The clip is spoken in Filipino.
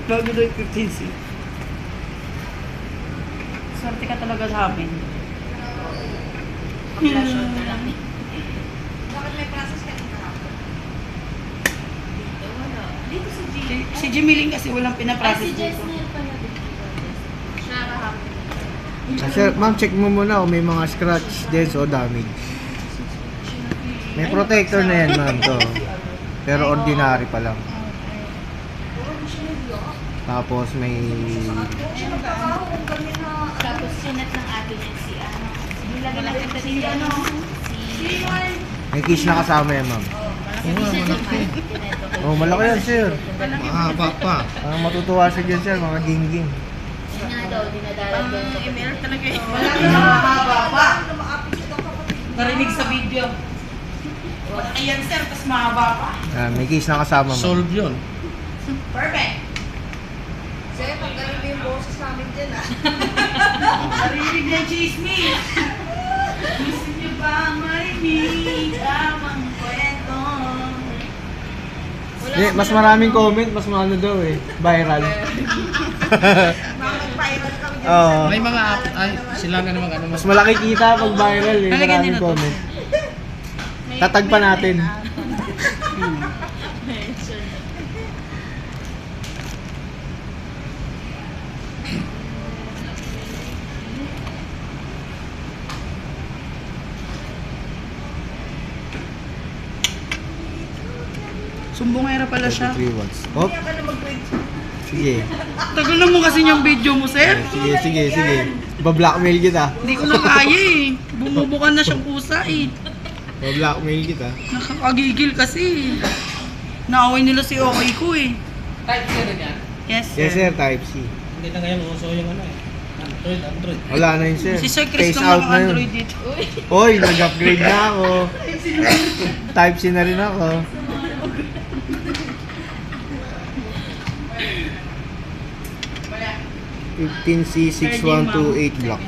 Bago daw yung 15C. Swerte ka talaga sa amin. Pag-flash na lang. Bakit may process ka ng kahapon? Dito, wala. Dito si G. Si Jimiling kasi walang Ay, pinaprocess si dito. Jesnel pala dito. Siya kahapon. Sir, ma'am, check mo muna kung may mga scratch, dents o damage. May protector na yan, ma'am, to. Pero ordinary pa lang. Tapos may... Tapos sinat ng atin yan si ano. Nilagyan natin si ano. Si... May case na kasama yan, ma'am. malaki. Oh, malaki yan, sir. Mahaba pa. Matutuwa siya dyan, sir, mga gingging. Yun nga daw, dinadalag doon sa ML talaga eh. Wala Malaki na mahaba pa. Narinig sa video. Malaki yan sir, tapos mahaba pa. May case na kasama, ma'am. Solve yun. Perfect. Sir, pagkaroon mo yung boses namin dyan ah. Narinig na yung chismis. Gusto niyo ba marinig tamang kwento? Mas maraming comment, mas ano daw eh. Viral. Mag-viral kami dyan. Oo. May mga ay, sila na naman ano Mas malaki kita pag viral eh. Lalagyan din Maraming na to. comment. Tatag pa natin. Sumbongera pala siya. 33 watts. Oh. Sige. Tagal na mo kasi yung video mo, sir. Sige. Ba-blackmail kita. Hindi ko na kaya eh. Bumubukan na siyang pusa eh. Ba-blackmail kita. Nakakagigil kasi. Naaway nila si Okay ko eh. Type 0 yan. Yes, sir. Yes, sir. Type C. Hindi na ngayon uso yung ano eh. Android. Wala na yun, sir. Si Sir Chris Phase lang out ang na yun. Android dito. Hoy, nag-upgrade na ako. Type C na rin ako. Wala. 15C6128 block.